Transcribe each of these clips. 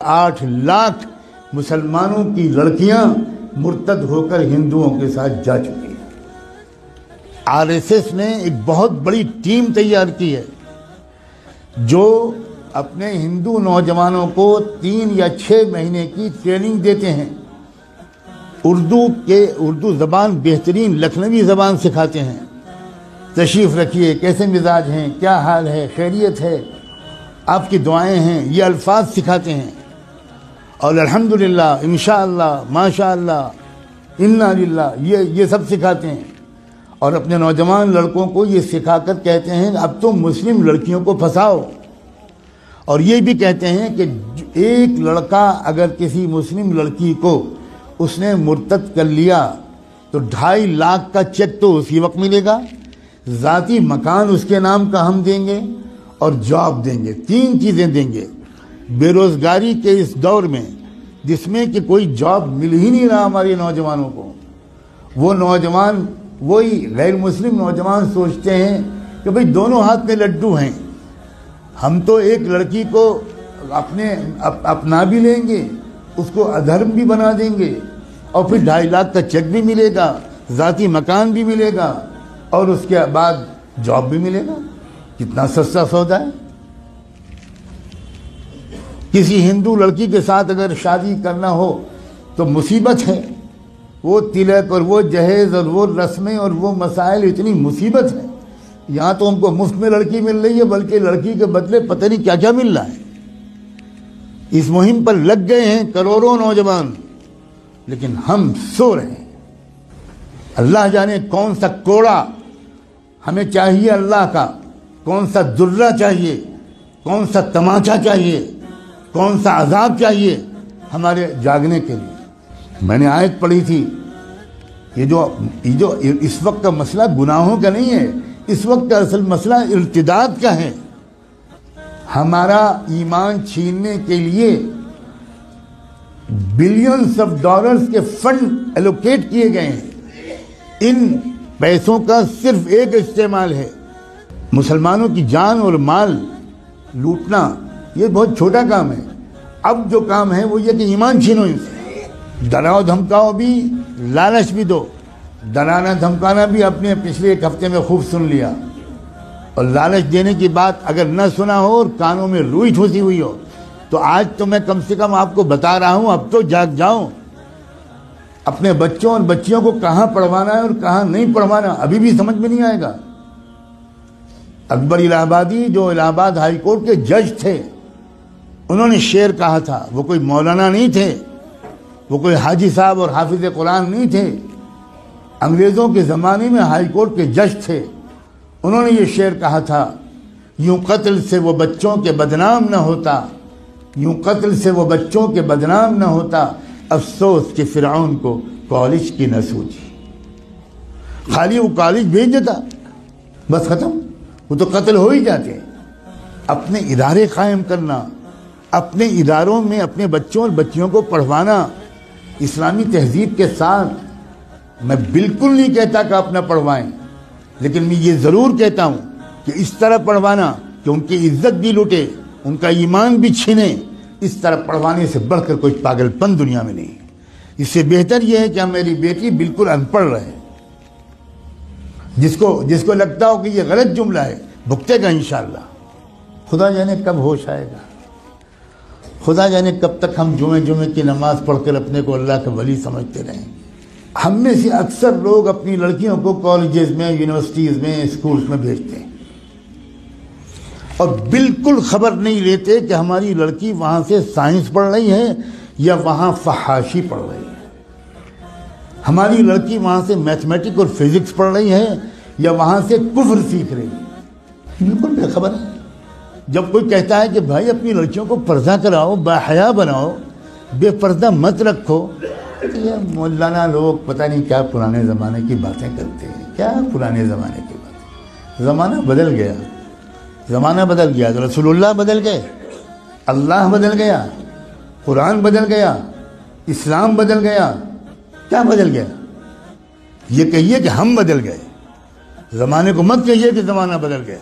8 لاکھ مسلمانوں کی لڑکیاں مرتد ہو کر ہندوؤں کے ساتھ جا چکی ہیں۔ RSS نے ایک بہت بڑی ٹیم تیار کی ہے جو اپنے ہندو نوجوانوں کو 3 یا 6 مہینے کی ٹریننگ دیتے ہیں۔ اردو زبان بہترین لکھنوی زبان سکھاتے ہیں۔ تشریف رکھیے، کیسے مزاج ہیں، کیا حال ہے، خیریت ہے، آپ کی دعائیں ہیں، یہ الفاظ سکھاتے ہیں۔ اور الحمدللہ، انشاءاللہ، ماشاءاللہ، انا للہ، یہ سب سکھاتے ہیں۔ اور اپنے نوجوان لڑکوں کو یہ سکھا کر کہتے ہیں اب تو مسلم لڑکیوں کو پھنساؤ۔ اور یہ بھی کہتے ہیں کہ ایک لڑکا اگر کسی مسلم لڑکی کو اس نے مرتد کر لیا تو 2.5 لاکھ کا چیک تو اسی وقت ملے گا، ذاتی مکان اس کے نام کا ہم دیں گے اور جاب دیں گے، 3 چیزیں دیں گے۔ بے روزگاری کے اس دور میں جس میں کہ کوئی جاب مل ہی نہیں رہا ہمارے نوجوانوں کو، وہ نوجوان، وہی غیر مسلم نوجوان سوچتے ہیں کہ بھئی دونوں ہاتھ میں لڈو ہیں، ہم تو ایک لڑکی کو اپنا بھی لیں گے، اس کو ادھرم بھی بنا دیں گے، اور پھر 2.5 لاکھ کا چیک بھی ملے گا، ذاتی مکان بھی ملے گا، اور اس کے بعد جاب بھی ملے گا۔ کتنا سستا سودا ہے۔ کسی ہندو لڑکی کے ساتھ اگر شادی کرنا ہو تو مصیبت ہے، وہ تلک اور وہ جہیز اور وہ رسمیں اور وہ مسائل، اتنی مصیبت ہے۔ یہاں تو ہم کو مفت میں لڑکی مل رہی ہے، بلکہ لڑکی کے بدلے پتہ نہیں کیا کیا مل رہا ہے۔ اس مہم پر لگ گئے ہیں کروڑوں نوجوان، لیکن ہم سو رہے ہیں۔ اللہ جانے کون سا کوڑا ہمیں چاہیے اللہ کا، کون سا درہ چاہیے، کون سا تماچا چاہیے، کون سا عذاب چاہیے ہمارے جاگنے کے لیے۔ میں نے آیت پڑھی تھی، یہ جو اس وقت کا مسئلہ گناہوں کا نہیں ہے، اس وقت کا اصل مسئلہ ارتداد کا ہے۔ ہمارا ایمان چھیننے کے لیے بلینز آف ڈالرز کے فنڈ ایلوکیٹ کیے گئے ہیں۔ ان پیسوں کا صرف ایک استعمال ہے، مسلمانوں کی جان اور مال لوٹنا۔ یہ بہت چھوٹا کام ہے۔ اب جو کام ہے وہ یہ کہ ایمان چھینو ان سے۔ ڈراؤ دھمکاؤ بھی، لالچ بھی دو۔ ڈرانا دھمکانا بھی اپنے پچھلے 1 ہفتے میں خوب سن لیا، اور لالچ دینے کی بات اگر نہ سنا ہو اور کانوں میں روئی ٹھوسی ہوئی ہو تو آج تو میں کم سے کم آپ کو بتا رہا ہوں، اب تو جاگ جاؤ۔ اپنے بچوں اور بچیوں کو کہاں پڑھوانا ہے اور کہاں نہیں پڑھوانا ابھی بھی سمجھ میں نہیں آئے گا۔ اکبر الہ آبادی جو الہ آباد ہائی کورٹ کے جج تھے، انہوں نے شعر کہا تھا۔ وہ کوئی مولانا نہیں تھے، وہ کوئی حاجی صاحب اور حافظ قرآن نہیں تھے، انگریزوں کے زمانے میں ہائی کورٹ کے جج تھے۔ انہوں نے یہ شعر کہا تھا، یوں قتل سے وہ بچوں کے بدنام نہ ہوتا، یوں قتل سے وہ بچوں کے بدنام نہ ہوتا، افسوس کہ فرعون کو کالج کی نہ سوچی۔ خالی وہ کالج بھیج دیتا، بس ختم، وہ تو قتل ہو ہی جاتے ہیں۔ اپنے ادارے قائم کرنا، اپنے اداروں میں اپنے بچوں اور بچیوں کو پڑھوانا اسلامی تہذیب کے ساتھ۔ میں بالکل نہیں کہتا کہ اپنا پڑھوائیں، لیکن میں یہ ضرور کہتا ہوں کہ اس طرح پڑھوانا کہ ان کی عزت بھی لوٹے، ان کا ایمان بھی چھینے۔ اس طرح پڑھوانے سے بڑھ کر کوئی پاگل پن دنیا میں نہیں ہے۔ اس سے بہتر یہ ہے کہ میری بیٹی بالکل ان پڑھ رہے، جس کو لگتا ہو کہ یہ غلط جملہ ہے بھگتے گا انشاءاللہ۔ خدا جانے کب ہوش آئے گا، خدا جانے کب تک ہم جمعے کی نماز پڑھ کر اپنے کو اللہ کا ولی سمجھتے رہیں۔ ہم میں سے اکثر لوگ اپنی لڑکیوں کو کالجز میں، یونیورسٹیز میں، اسکولز میں بھیجتے ہیں، اور بالکل خبر نہیں لیتے کہ ہماری لڑکی وہاں سے سائنس پڑھ رہی ہے یا وہاں فحاشی پڑھ رہی ہے، ہماری لڑکی وہاں سے میتھمیٹک اور فزکس پڑھ رہی ہے یا وہاں سے کفر سیکھ رہی ہے۔ بالکل بے خبر ہے۔ جب کوئی کہتا ہے کہ بھائی اپنی لڑکیوں کو پردہ کراؤ، باحیا بناؤ، بے پردہ مت رکھو، یہ مولانا لوگ پتہ نہیں کیا پرانے زمانے کی باتیں کرتے ہیں۔ کیا پرانے زمانے کی باتیں؟ زمانہ بدل گیا، زمانہ بدل گیا، رسول اللہ بدل گئے، اللہ بدل گیا، قرآن بدل گیا، اسلام بدل گیا۔ کیا بدل گیا؟ یہ کہیے کہ ہم بدل گئے، زمانے کو مت کہیے کہ زمانہ بدل گیا۔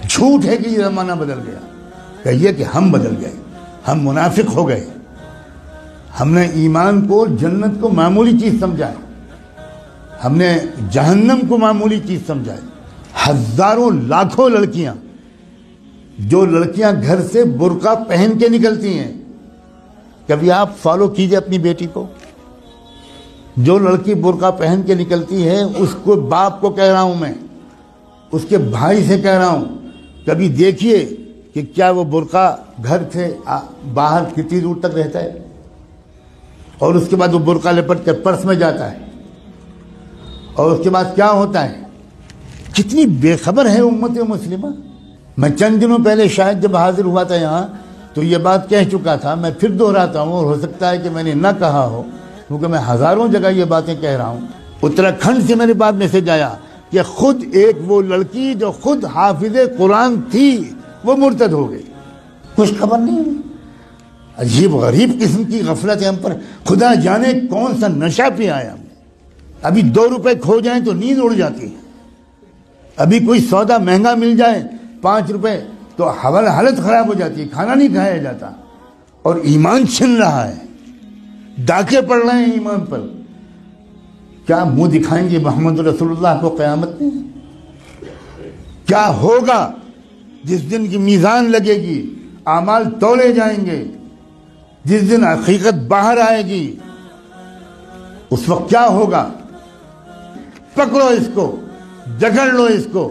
جھوٹ ہے کہ یہ زمانہ بدل گیا، کہیے کہ ہم بدل گئے۔ ہم منافق ہو گئے. ہم نے ایمان کو، جنت کو معمولی چیز سمجھا ہے. ہم نے جہنم کو معمولی چیز سمجھا ہے. ہزاروں لاکھوں لڑکیاں، جو لڑکیاں گھر سے برقع پہن کے نکلتی ہیں، کبھی آپ فالو کیجئے اپنی بیٹی کو. جو لڑکی برقع پہن کے نکلتی ہے، اس کو، باپ کو کہہ رہا ہوں میں، اس کے بھائی سے کہہ رہا ہوں، کبھی دیکھیے کہ کیا وہ برقع گھر سے باہر کتنی دور تک رہتا ہے، اور اس کے بعد وہ برقع لپٹ کر پرس میں جاتا ہے، اور اس کے بعد کیا ہوتا ہے. کتنی بے خبر ہے امت مسلمہ. میں چند دنوں پہلے شاید جب حاضر ہوا تھا یہاں تو یہ بات کہہ چکا تھا. میں پھر دہراتا ہوں، اور ہو سکتا ہے کہ میں نے نہ کہا ہو، کیونکہ میں ہزاروں جگہ یہ باتیں کہہ رہا ہوں. اتراکھنڈ سے میرے پاس میسج آیا کہ خود ایک وہ لڑکی جو خود حافظ قرآن تھی وہ مرتد ہو گئی. کچھ خبر نہیں. عجیب غریب قسم کی غفلت ہے ہم پر. خدا جانے کون سا نشہ پہ آیا ہم. ابھی 2 روپے کھو جائیں تو نیند اڑ جاتی ہے. ابھی کوئی سودا مہنگا مل جائے 5 روپے تو حالت خراب ہو جاتی ہے، کھانا نہیں کھایا جاتا. اور ایمان چھن رہا ہے، ڈاکے پڑ رہے ہیں ایمان پر. کیا منہ دکھائیں گے محمد رسول اللہ کو قیامت میں؟ کیا ہوگا جس دن کی میزان لگے گی، اعمال تولے جائیں گے، جس دن حقیقت باہر آئے گی، اس وقت کیا ہوگا؟ پکڑو اس کو، جکڑ لو اس کو،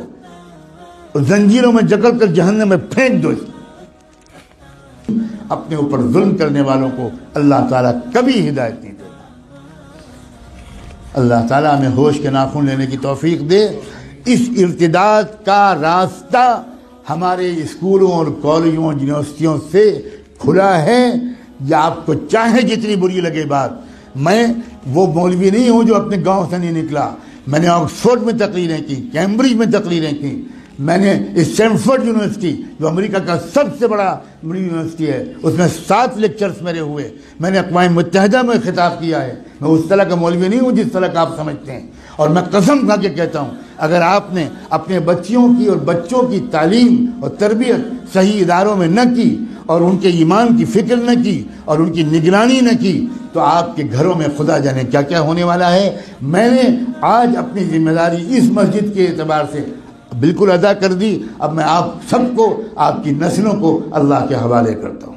اور زنجیروں میں جکڑ کر جہنم میں پھینک دو اس کو. اپنے اوپر ظلم کرنے والوں کو اللہ تعالیٰ کبھی ہدایت نہیں دیتا. اللہ تعالیٰ ہمیں ہوش کے ناخن لینے کی توفیق دے. اس ارتداد کا راستہ ہمارے اسکولوں اور کالجوں اور یونیورسٹیوں سے کھلا ہے. یا آپ کو چاہے جتنی بری لگے بات، میں وہ مولوی نہیں ہوں جو اپنے گاؤں سے نہیں نکلا. میں نے آکسفورڈ میں تقریریں کی، کیمبرج میں تقریریں کی. میں نے اسٹینفورڈ یونیورسٹی جو امریکہ کا سب سے بڑا یونیورسٹی ہے، اس میں 7 لیکچرز میرے ہوئے. میں نے اقوام متحدہ میں خطاب کیا ہے. میں اس طرح کا مولوی نہیں ہوں جس طرح کا آپ سمجھتے ہیں. اور میں قسم کھا کے کہتا ہوں، اگر آپ نے اپنے بچیوں کی اور بچوں کی تعلیم اور تربیت صحیح اداروں میں نہ کی، اور ان کے ایمان کی فکر نہ کی، اور ان کی نگرانی نہ کی، تو آپ کے گھروں میں خدا جانے کیا کیا ہونے والا ہے. میں نے آج اپنی ذمہ داری اس مسجد کے اعتبار سے بالکل ادا کر دی. اب میں آپ سب کو، آپ کی نسلوں کو اللہ کے حوالے کرتا ہوں.